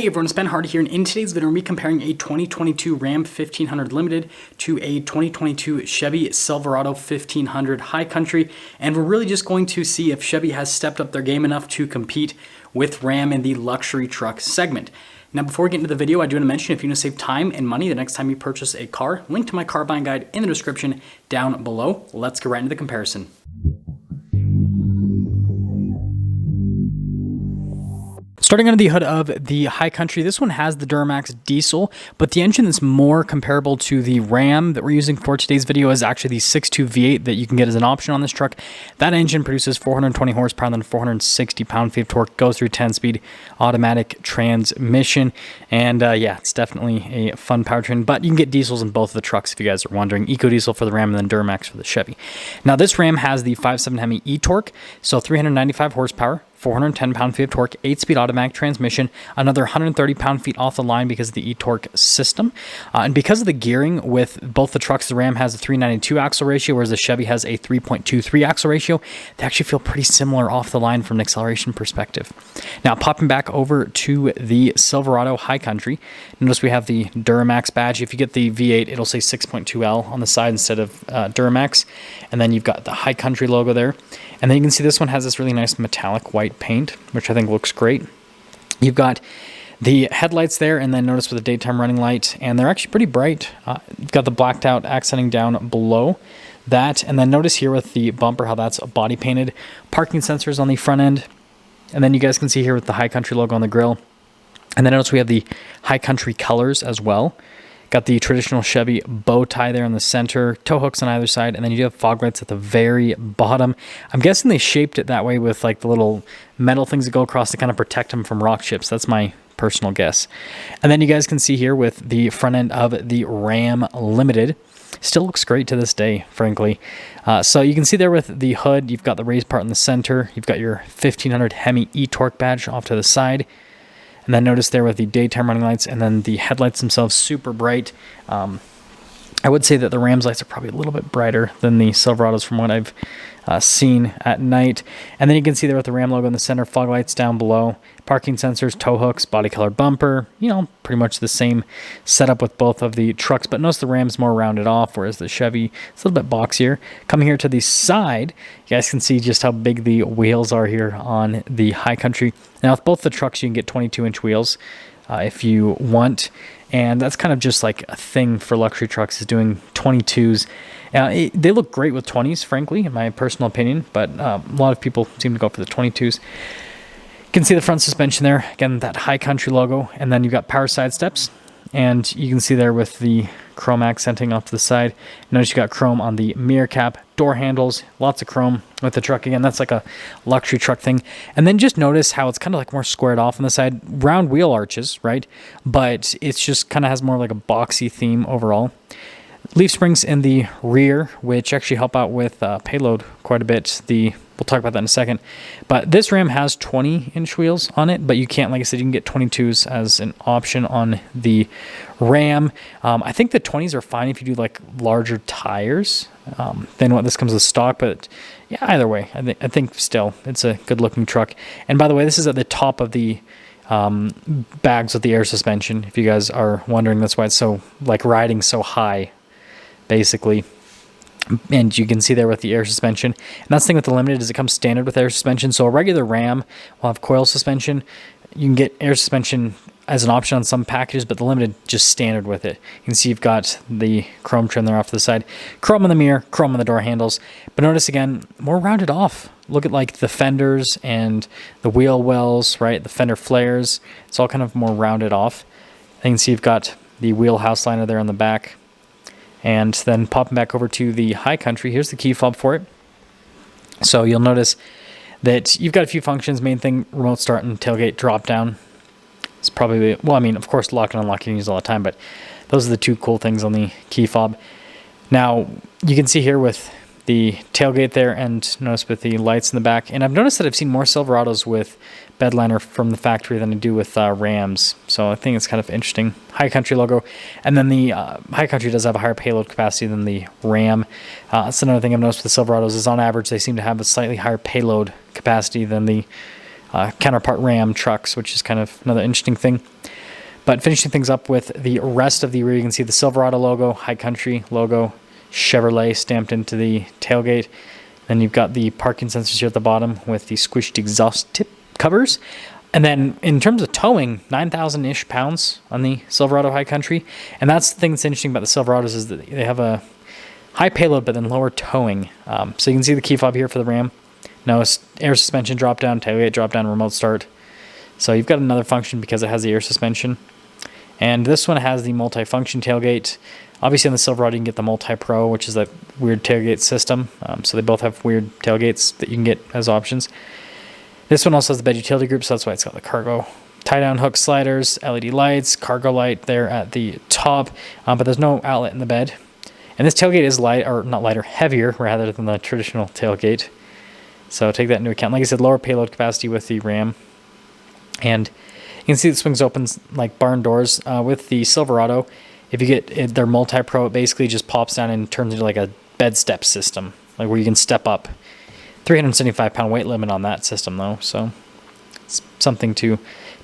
Hey everyone, it's Ben Hardy here, and in today's video, we're going to be comparing a 2022 Ram 1500 Limited to a 2022 Chevy Silverado 1500 High Country, and we're really just going to see if Chevy has stepped up their game enough to compete with Ram in the luxury truck segment. Now, before we get into the video, I do want to mention if you want to save time and money the next time you purchase a car, link to my car buying guide in the description down below. Let's get right into the comparison. Starting under the hood of the High Country, this one has the Duramax diesel, but the engine that's more comparable to the Ram that we're using for today's video is actually the 6.2 V8 that you can get as an option on this truck. That engine produces 420 horsepower and then 460 pound-feet of torque, goes through 10-speed automatic transmission, and yeah, it's definitely a fun powertrain, but you can get diesels in both of the trucks if you guys are wondering. Eco diesel for the Ram and then Duramax for the Chevy. Now, this Ram has the 5.7 Hemi e-torque, so 395 horsepower, 410 pound-feet of torque, 8-speed automatic transmission, another 130 pound-feet off the line because of the e-torque system. And because of the gearing with both the trucks, the Ram has a 392 axle ratio, whereas the Chevy has a 3.23 axle ratio. They actually feel pretty similar off the line from an acceleration perspective. Now, popping back over to the Silverado High Country, notice we have the Duramax badge. If you get the V8, it'll say 6.2L on the side instead of Duramax. And then you've got the High Country logo there. And then you can see this one has this really nice metallic white paint, which I think looks great. You've got the headlights there, and then notice with the daytime running light, and they're actually pretty bright. You've got the blacked out accenting down below that, and then notice here with the bumper how that's body painted. Parking sensors on the front end, and then you guys can see here with the High Country logo on the grille. And then notice we have the High Country colors as well. Got the traditional Chevy bow tie there in the center, tow hooks on either side, and then you do have fog lights at the very bottom. I'm guessing they shaped it that way with like the little metal things that go across to kind of protect them from rock chips. That's my personal guess. And then you guys can see here with the front end of the Ram Limited. Still looks great to this day, frankly. So you can see there with the hood, you've got the raised part in the center. You've got your 1500 Hemi e-torque badge off to the side. And then notice there with the daytime running lights and then the headlights themselves super bright. I would say that the Ram's lights are probably a little bit brighter than the Silverados from what I've seen at night. And then you can see there with the Ram logo in the center, fog lights down below, parking sensors, tow hooks, body color bumper, you know, pretty much the same setup with both of the trucks, but notice the Ram's more rounded off, whereas the Chevy is a little bit boxier. Coming here to the side, you guys can see just how big the wheels are here on the High Country. Now with both the trucks, you can get 22-inch wheels if you want, and that's kind of just like a thing for luxury trucks, is doing 22s. They look great with 20s, frankly, in my personal opinion, but a lot of people seem to go for the 22s. You can see the front suspension there, again, that High Country logo, and then you've got power side steps, and you can see there with the chrome accenting off to the side. Notice you got chrome on the mirror cap, door handles, lots of chrome with the truck. Again, that's like a luxury truck thing. And then just notice how it's kind of like more squared off on the side, round wheel arches, right? But it's just kind of has more like a boxy theme overall. Leaf springs in the rear, which actually help out with payload quite a bit. We'll talk about that in a second. But this Ram has 20-inch wheels on it, but you can't, like I said, you can get 22s as an option on the Ram. I think the 20s are fine if you do like larger tires than what this comes with stock, but yeah, either way, I think still it's a good-looking truck. And by the way, this is at the top of the bags with the air suspension. If you guys are wondering, that's why it's so like riding so high, basically. And you can see there with the air suspension. And that's the thing with the Limited is it comes standard with air suspension. So a regular Ram will have coil suspension. You can get air suspension as an option on some packages, but the Limited just standard with it. You can see you've got the chrome trim there off to the side, chrome on the mirror, chrome on the door handles. But notice again, more rounded off. Look at like the fenders and the wheel wells, right? The fender flares. It's all kind of more rounded off. You can see you've got the wheelhouse liner there on the back. And then popping back over to the High Country, here's the key fob for it. So you'll notice that you've got a few functions. Main thing, remote start and tailgate drop down. It's probably, well, I mean, of course, lock and unlock you can use all the time, but those are the two cool things on the key fob. Now, you can see here with the tailgate there and notice with the lights in the back. And I've noticed that I've seen more Silverados with bedliner from the factory than I do with Rams. So I think it's kind of interesting. High Country logo. And then the High Country does have a higher payload capacity than the Ram. That's another thing I've noticed with the Silverados is on average they seem to have a slightly higher payload capacity than the counterpart Ram trucks, which is kind of another interesting thing. But finishing things up with the rest of the rear, you can see the Silverado logo, High Country logo, Chevrolet stamped into the tailgate. Then you've got the parking sensors here at the bottom with the squished exhaust tip covers. And then in terms of towing, 9,000-ish pounds on the Silverado High Country. And that's the thing that's interesting about the Silverados is that they have a high payload but then lower towing. So you can see the key fob here for the Ram. No air suspension drop down, tailgate drop down, remote start. So you've got another function because it has the air suspension. And this one has the multi-function tailgate. Obviously on the Silverado you can get the Multi-Pro, which is that weird tailgate system. So they both have weird tailgates that you can get as options. This one also has the bed utility group, so that's why it's got the cargo tie-down hook sliders, LED lights, cargo light there at the top, but there's no outlet in the bed. And this tailgate is light, or not lighter, heavier rather than the traditional tailgate. So take that into account. Like I said, lower payload capacity with the Ram. And you can see the swings open like barn doors. With the Silverado, if you get their Multi-Pro, it basically just pops down and turns into like a bed step system, like where you can step up. 375-pound weight limit on that system though, so it's something to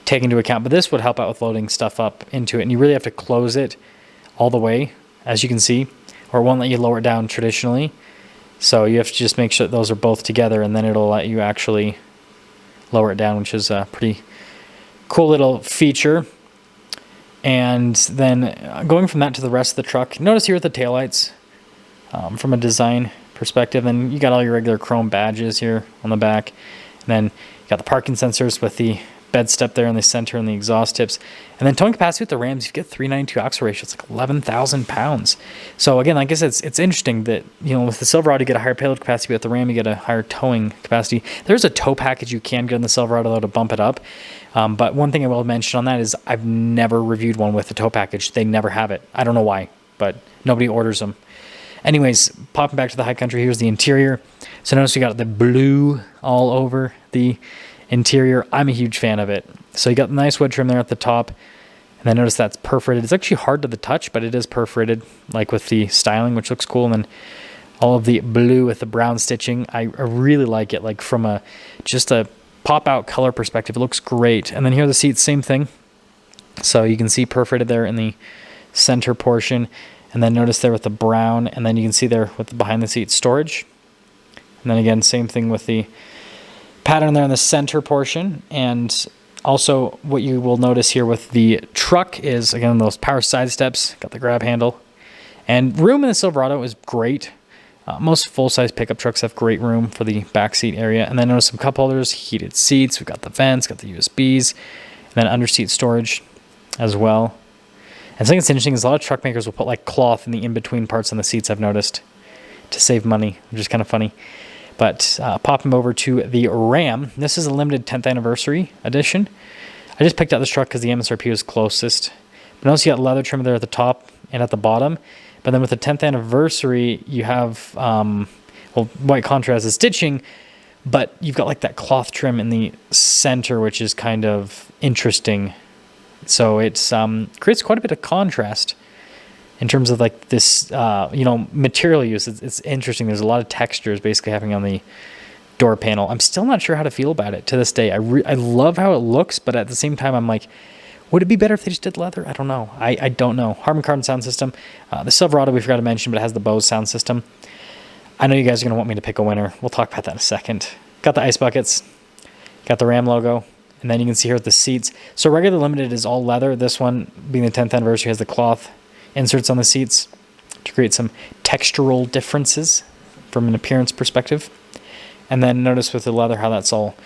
take into account. But this would help out with loading stuff up into it, and you really have to close it all the way, as you can see, or it won't let you lower it down traditionally. So you have to just make sure that those are both together, and then it'll let you actually lower it down, which is a pretty cool little feature. And then going from that to the rest of the truck, notice here at the taillights, from a design perspective, and you got all your regular chrome badges here on the back, and then you got the parking sensors with the bed step there in the center and the exhaust tips. And then towing capacity with the Rams, you get 392 axle ratio. It's like 11,000 pounds. So again, like I said, it's interesting that, you know, with the Silverado you get a higher payload capacity, but with the Ram you get a higher towing capacity. There's a tow package you can get in the Silverado though to bump it up. But one thing I will mention on that is I've never reviewed one with a tow package. They never have it. I don't know why, but nobody orders them. Anyways, popping back to the High Country, here's the interior. So notice we got the blue all over the interior. I'm a huge fan of it. So you got the nice wood trim there at the top, and then notice that's perforated. It's actually hard to the touch, but it is perforated, like with the styling, which looks cool. And then all of the blue with the brown stitching. I really like it, like from a just a pop-out color perspective. It looks great. And then here are the seats, same thing. So you can see perforated there in the center portion. And then notice there with the brown, and then you can see there with the behind the seat storage. And then again, same thing with the pattern there in the center portion. And also what you will notice here with the truck is, again, those power side steps, got the grab handle. And room in the Silverado is great. Most full-size pickup trucks have great room for the back seat area. And then notice some cup holders, heated seats. We've got the vents, got the USBs, and then under seat storage as well. And something that's interesting is a lot of truck makers will put like cloth in the in-between parts on the seats, I've noticed, to save money, which is kind of funny. But popping over to the Ram, this is a limited 10th anniversary edition. I just picked out this truck because the MSRP was closest. But notice you got leather trim there at the top and at the bottom. But then with the 10th anniversary, you have well, white contrast is stitching, but you've got like that cloth trim in the center, which is kind of interesting. So it's creates quite a bit of contrast in terms of like this, you know, material use. It's interesting. There's a lot of textures basically happening on the door panel. I'm still not sure how to feel about it to this day. I love how it looks, but at the same time, I'm like, would it be better if they just did leather? I don't know. I don't know. Harman Kardon sound system. The Silverado we forgot to mention, but it has the Bose sound system. I know you guys are going to want me to pick a winner. We'll talk about that in a second. Got the ice buckets. Got the Ram logo. And then you can see here with the seats. So regular limited is all leather. This one, being the 10th anniversary, has the cloth inserts on the seats to create some textural differences from an appearance perspective. And then notice with the leather how that's all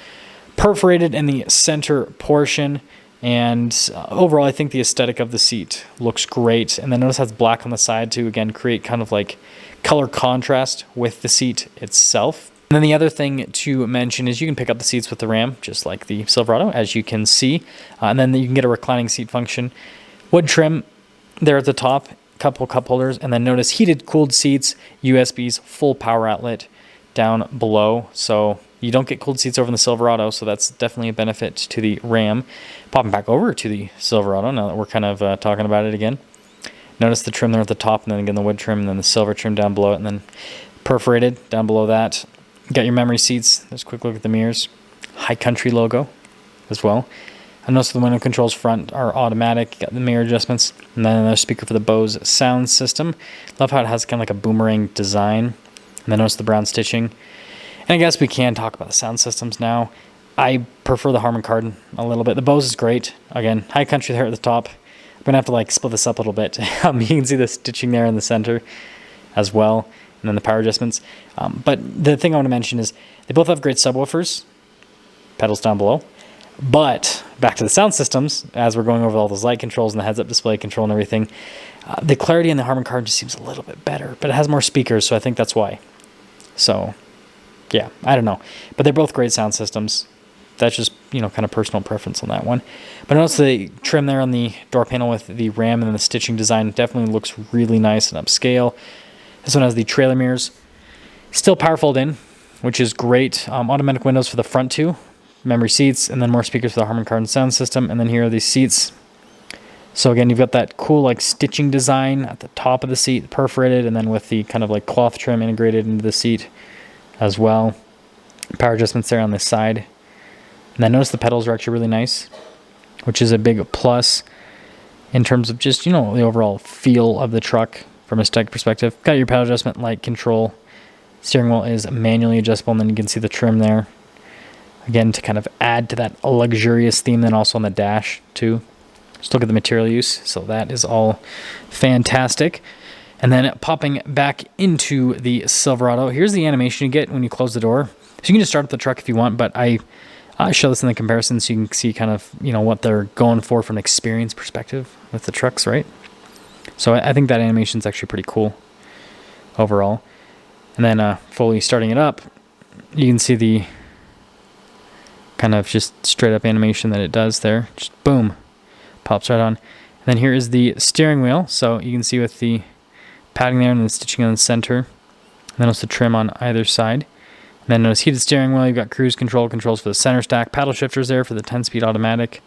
perforated in the center portion. And overall, I think the aesthetic of the seat looks great. And then notice how it's black on the side to, again, create kind of like color contrast with the seat itself. And then the other thing to mention is you can pick up the seats with the Ram, just like the Silverado, as you can see. And then you can get a reclining seat function. Wood trim there at the top, couple cup holders. And then notice heated, cooled seats, USBs, full power outlet down below. So you don't get cooled seats over in the Silverado, so that's definitely a benefit to the Ram. Popping back over to the Silverado, now that we're kind of talking about it again. Notice the trim there at the top, and then again the wood trim, and then the silver trim down below it, and then perforated down below that. You got your memory seats. There's a quick look at the mirrors. High Country logo as well. I noticed the window controls front are automatic. Got the mirror adjustments, and then another speaker for the Bose sound system. Love how it has kind of like a boomerang design. And then notice the brown stitching. And I guess we can talk about the sound systems now. I prefer the Harman Kardon a little bit. The Bose is great. Again, high country there at the top. I'm gonna have to like split this up a little bit. You can see the stitching there in the center as well, and then the power adjustments. But the thing I want to mention is they both have great subwoofers. Pedals down below. But back to the sound systems, as we're going over all those light controls and the heads-up display control and everything, the clarity in the Harman Kardon just seems a little bit better, but it has more speakers, so I think that's why. So, yeah, I don't know. But they're both great sound systems. That's just, kind of personal preference on that one. But notice the trim there on the door panel with the RAM and then the stitching design definitely looks really nice and upscale. This one has the trailer mirrors. Still power fold in, which is great. Automatic windows for the front two. Memory seats, and then more speakers for the Harman Kardon sound system. And then here are these seats. So again, you've got that cool like stitching design at the top of the seat, perforated, and then with the kind of like cloth trim integrated into the seat as well. Power adjustments there on this side. And then notice the pedals are actually really nice, which is a big plus in terms of just, the overall feel of the truck from a aesthetic perspective. Got your pedal adjustment, light control. Steering wheel is manually adjustable, and then you can see the trim there. Again, to kind of add to that luxurious theme, then also on the dash too. Just look at the material use. So that is all fantastic. And then popping back into the Silverado, here's the animation you get when you close the door. So you can just start up the truck if you want, but I show this in the comparison so you can see kind of, what they're going for from an experience perspective with the trucks, right? So I think that animation is actually pretty cool overall. And then fully starting it up, you can see the kind of just straight up animation that it does there. Just boom, pops right on. And then here is the steering wheel. So you can see with the padding there and the stitching on the center. And then also the trim on either side. And then notice heated steering wheel. You've got cruise control, controls for the center stack, paddle shifters there for the 10-speed automatic.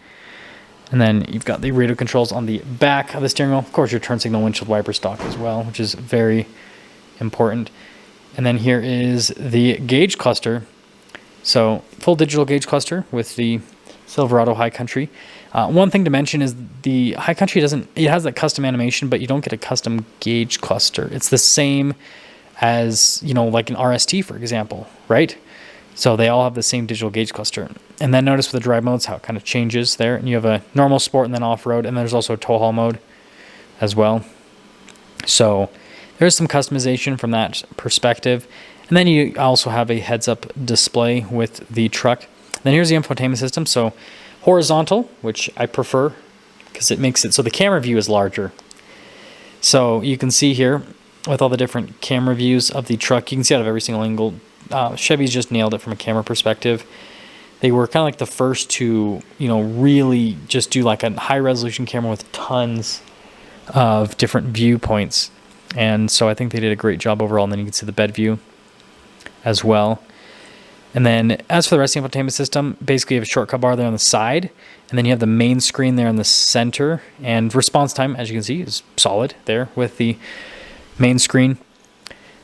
And then you've got the radio controls on the back of the steering wheel. Of course, your turn signal windshield wiper stock as well, which is very important. And then here is the gauge cluster. So full digital gauge cluster with the Silverado High Country. One thing to mention is the High Country it has that custom animation, but you don't get a custom gauge cluster. It's the same as, like an RST, for example, right? So they all have the same digital gauge cluster. And then notice with the drive modes how it kind of changes there. And you have a normal, sport, and then off-road, and there's also a tow haul mode as well. So there's some customization from that perspective. And then you also have a heads-up display with the truck. Then here's the infotainment system. So horizontal, which I prefer because it makes it so the camera view is larger. So you can see here with all the different camera views of the truck, you can see out of every single angle. Chevy's just nailed it from a camera perspective. They were kind of like the first to, really just do like a high-resolution camera with tons of different viewpoints. And so I think they did a great job overall. And then you can see the bed view as well. And then as for the rest of the infotainment system, basically you have a shortcut bar there on the side, and then you have the main screen there in the center, and response time, as you can see, is solid there with the main screen.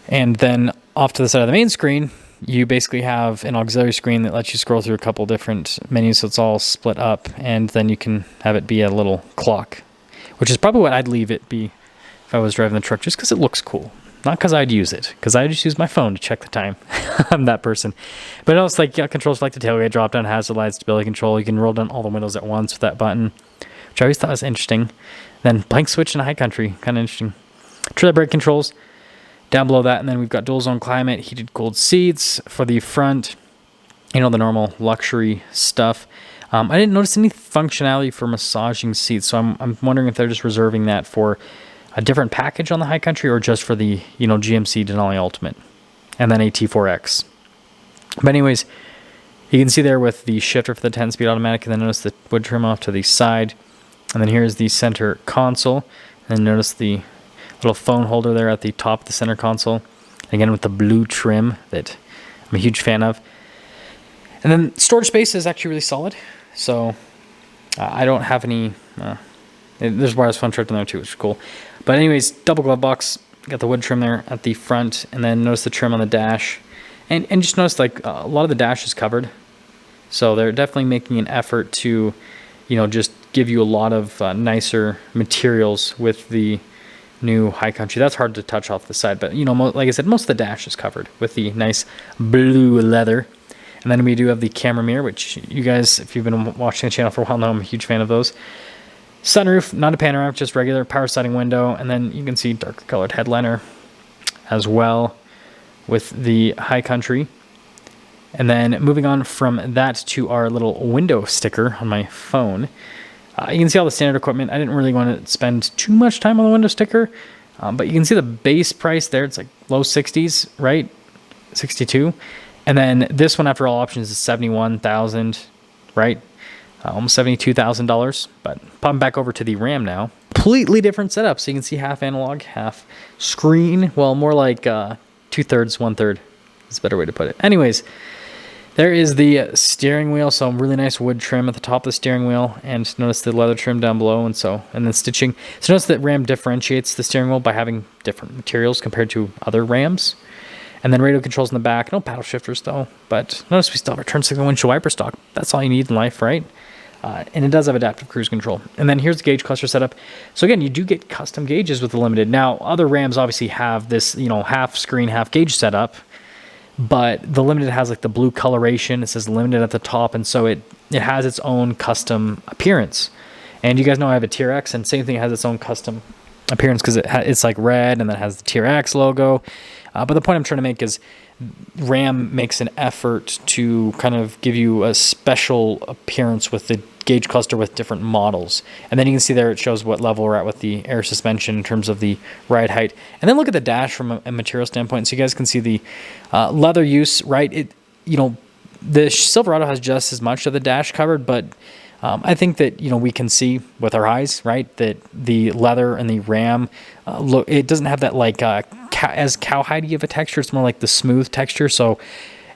And then off to the side of the main screen, you basically have an auxiliary screen that lets you scroll through a couple different menus, so it's all split up, and then you can have it be a little clock, which is probably what I'd leave it be if I was driving the truck, just because it looks cool. Not because I'd use it, because I just use my phone to check the time. I'm that person. But it's like controls for like the tailgate, drop down, hazard lights, stability control. You can roll down all the windows at once with that button, which I always thought was interesting. Then blank switch in a high country, kind of interesting. Trailer brake controls down below that, and then we've got dual zone climate, heated cooled seats for the front. The normal luxury stuff. I didn't notice any functionality for massaging seats, so I'm wondering if they're just reserving that for a different package on the High Country or just for the, GMC Denali Ultimate and then a T4X. But anyways, you can see there with the shifter for the 10-speed automatic, and then notice the wood trim off to the side. And then here's the center console. And then notice the little phone holder there at the top of the center console. Again, with the blue trim that I'm a huge fan of. And then storage space is actually really solid. So I don't have any... there's wireless phone charger in there too, which is cool. But anyways, double glove box. Got the wood trim there at the front, and then notice the trim on the dash. And just notice like a lot of the dash is covered. So they're definitely making an effort to just give you a lot of nicer materials with the new High Country. That's hard to touch off the side, but like I said, most of the dash is covered with the nice blue leather. And then we do have the camera mirror, which you guys, if you've been watching the channel for a while, know I'm a huge fan of those. Sunroof, not a panoramic, just regular power sliding window. And then you can see darker colored headliner as well with the High Country. And then moving on from that to our little window sticker on my phone. You can see all the standard equipment. I didn't really want to spend too much time on the window sticker, but you can see the base price there. It's like low 60s, right? 62. And then this one, after all options, is $71,000, right? Almost $72,000. But popping back over to the Ram now. Completely different setup. So you can see half analog, half screen. Well, more like 2/3, 1/3 is a better way to put it. Anyways, there is the steering wheel. So really nice wood trim at the top of the steering wheel. And notice the leather trim down below. And then stitching. So notice that Ram differentiates the steering wheel by having different materials compared to other Rams. And then radio controls in the back. No paddle shifters, though. But notice we still have our turn signal windshield wiper stock. That's all you need in life, right? And it does have adaptive cruise control. And then here's the gauge cluster setup. So again, you do get custom gauges with the Limited. Now, other Rams obviously have this, half screen, half gauge setup. But the Limited has like the blue coloration. It says Limited at the top. And so it has its own custom appearance. And you guys know I have a Tier X. And same thing, it has its own custom appearance because it's like red and then it has the Tier X logo. But the point I'm trying to make is Ram makes an effort to kind of give you a special appearance with the gauge cluster with different models. And then you can see there it shows what level we're at with the air suspension in terms of the ride height. And then look at the dash from a material standpoint. So you guys can see the leather use, right? The Silverado has just as much of the dash covered, but I think that, we can see with our eyes, right, that the leather and the Ram, it doesn't have that like as cowhidey of a texture. It's more like the smooth texture. So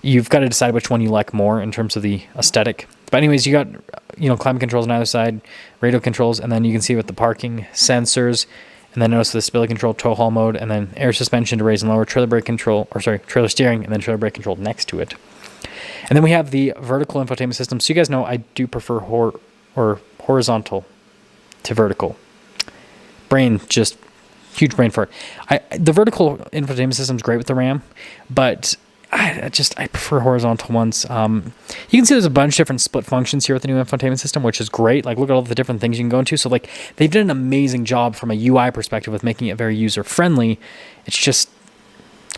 you've got to decide which one you like more in terms of the aesthetic. But anyways, you got, climate controls on either side, radio controls, and then you can see with the parking sensors, and then notice the stability control, tow haul mode, and then air suspension to raise and lower, trailer steering, and then trailer brake control next to it. And then we have the vertical infotainment system. So you guys know I do prefer horizontal to vertical. Huge brain fart. The vertical infotainment system is great with the Ram, but I prefer horizontal ones. You can see there's a bunch of different split functions here with the new infotainment system, which is great. Like, look at all the different things you can go into. So, like, they've done an amazing job from a UI perspective with making it very user-friendly. It's just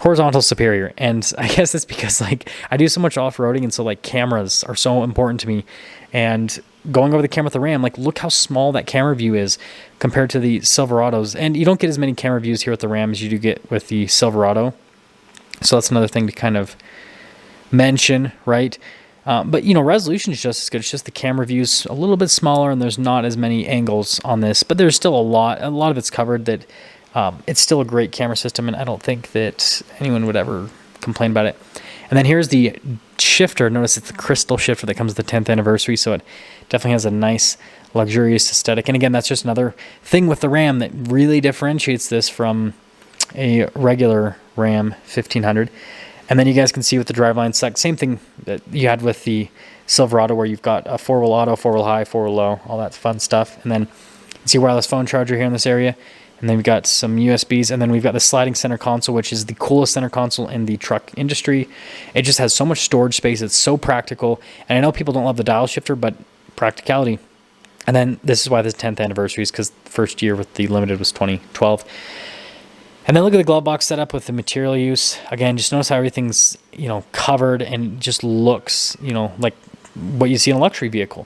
horizontal superior. And I guess it's because, like, I do so much off-roading, and so, like, cameras are so important to me. And going over the camera with the Ram, like, look how small that camera view is compared to the Silverados. And you don't get as many camera views here with the Ram as you do get with the Silverado. So that's another thing to kind of mention, right? But, resolution is just as good. It's just the camera view's a little bit smaller, and there's not as many angles on this. But there's still a lot of it's covered that it's still a great camera system, and I don't think that anyone would ever complain about it. And then here's the shifter. Notice it's the crystal shifter that comes with the 10th anniversary, so it definitely has a nice, luxurious aesthetic. And again, that's just another thing with the Ram that really differentiates this from a regular Ram 1500. And then you guys can see with the driveline select, same thing that you had with the Silverado, where you've got a 4-wheel auto, 4-wheel high, 4-wheel low, all that fun stuff. And then you see a wireless phone charger here in this area. And then we've got some USBs, and then we've got the sliding center console, which is the coolest center console in the truck industry. It just has so much storage space. It's so practical. And I know people don't love the dial shifter, but practicality. And then this is why this 10th anniversary is, because the first year with the Limited was 2012. And then look at the glove box setup with the material use. Again, just notice how everything's, covered and just looks, like what you see in a luxury vehicle.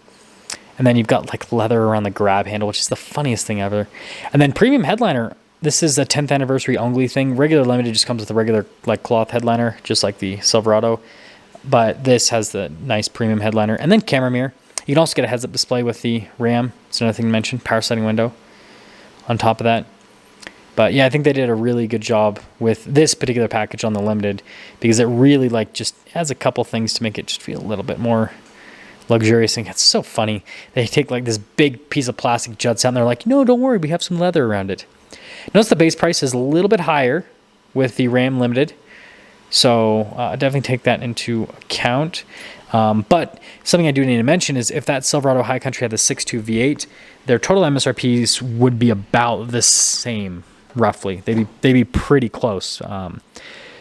And then you've got like leather around the grab handle, which is the funniest thing ever. And then premium headliner. This is a 10th anniversary only thing. Regular Limited just comes with a regular like cloth headliner, just like the Silverado. But this has the nice premium headliner. And then camera mirror. You can also get a heads-up display with the Ram. It's another thing to mention. Power sliding window on top of that. But yeah, I think they did a really good job with this particular package on the Limited, because it really just adds a couple things to make it just feel a little bit more luxurious. And it's so funny. They take like this big piece of plastic, juts out, and they're like, no, don't worry, we have some leather around it. Notice the base price is a little bit higher with the Ram Limited. So definitely take that into account. But something I do need to mention is if that Silverado High Country had the 6.2 V8, their total MSRPs would be about the same, roughly. They'd be pretty close.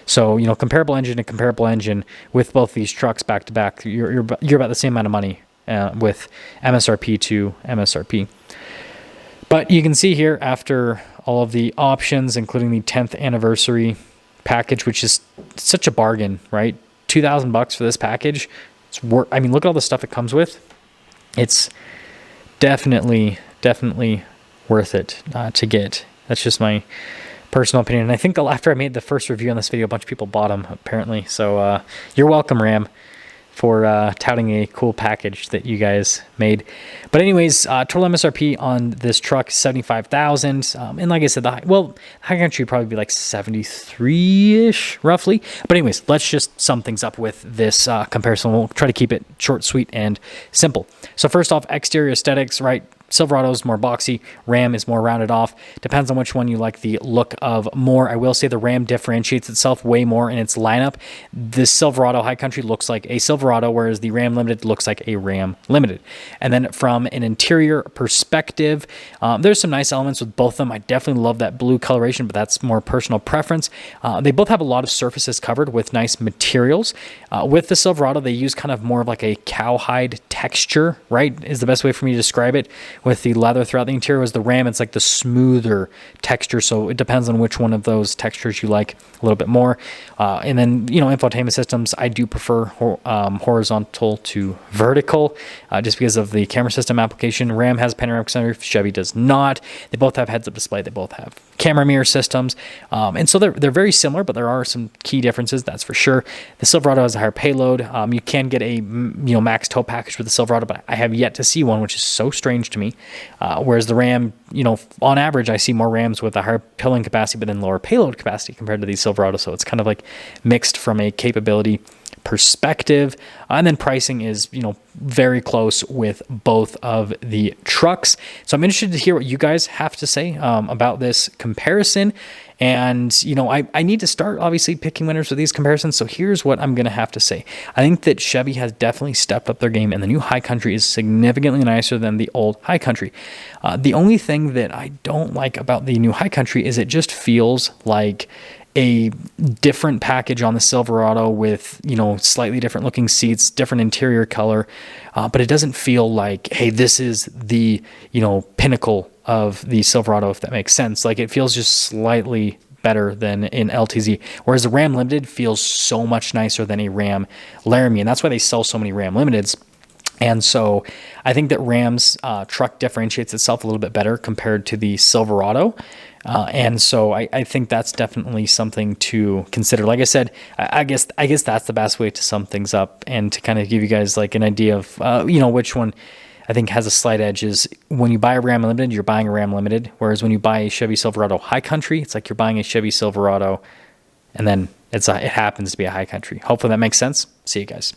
So, you know, comparable engine to comparable engine with both these trucks back to back, you're about the same amount of money with MSRP to MSRP. But you can see here, after all of the options, including the 10th anniversary package, which is such a bargain, right? $2,000 for this package. It's worth. I mean, look at all the stuff it comes with. It's definitely worth it to get. That's just my personal opinion. And I think after I made the first review on this video, a bunch of people bought them, apparently. So you're welcome, Ram, for touting a cool package that you guys made. But anyways, total MSRP on this truck, $75,000. And like I said, high country would probably be like 73-ish, roughly. But anyways, let's just sum things up with this comparison. We'll try to keep it short, sweet, and simple. So first off, exterior aesthetics, right? Silverado is more boxy. Ram is more rounded off. Depends on which one you like the look of more. I will say the Ram differentiates itself way more in its lineup. The Silverado High Country looks like a Silverado, whereas the Ram Limited looks like a Ram Limited. And then from an interior perspective, there's some nice elements with both of them. I definitely love that blue coloration, but that's more personal preference. They both have a lot of surfaces covered with nice materials. With the Silverado, they use kind of more of like a cowhide texture, right? Is the best way for me to describe it. With the leather throughout the interior. Was the Ram, it's like the smoother texture, so it depends on which one of those textures you like a little bit more. And then, you know, infotainment systems, I do prefer horizontal to vertical, just because of the camera system application. Ram has panoramic sunroof, Chevy does not. They both have heads-up display, they both have camera mirror systems, and so they're very similar, but there are some key differences, that's for sure. The Silverado has a higher payload. You can get a max tow package with the Silverado, but I have yet to see one, which is so strange to me. Whereas the Ram, on average, I see more Rams with a higher towing capacity, but then lower payload capacity compared to the Silverado. So it's kind of like mixed from a capability perspective. And then pricing is, very close with both of the trucks. So I'm interested to hear what you guys have to say about this comparison. And, I need to start obviously picking winners with these comparisons. So here's what I'm going to have to say. I think that Chevy has definitely stepped up their game, and the new High Country is significantly nicer than the old High Country. The only thing that I don't like about the new High Country is it just feels like a different package on the Silverado with, slightly different looking seats, different interior color. But it doesn't feel like, hey, this is the, pinnacle of the Silverado, if that makes sense. Like, it feels just slightly better than in LTZ, whereas the Ram Limited feels so much nicer than a Ram Laramie. And that's why they sell so many Ram Limiteds. And so I think that Ram's truck differentiates itself a little bit better compared to the Silverado. And so I think that's definitely something to consider. Like I said, I guess that's the best way to sum things up and to kind of give you guys like an idea of, which one I think has a slight edge. Is when you buy a Ram Limited, you're buying a Ram Limited. Whereas when you buy a Chevy Silverado High Country, it's like you're buying a Chevy Silverado and then it happens to be a High Country. Hopefully that makes sense. See you guys.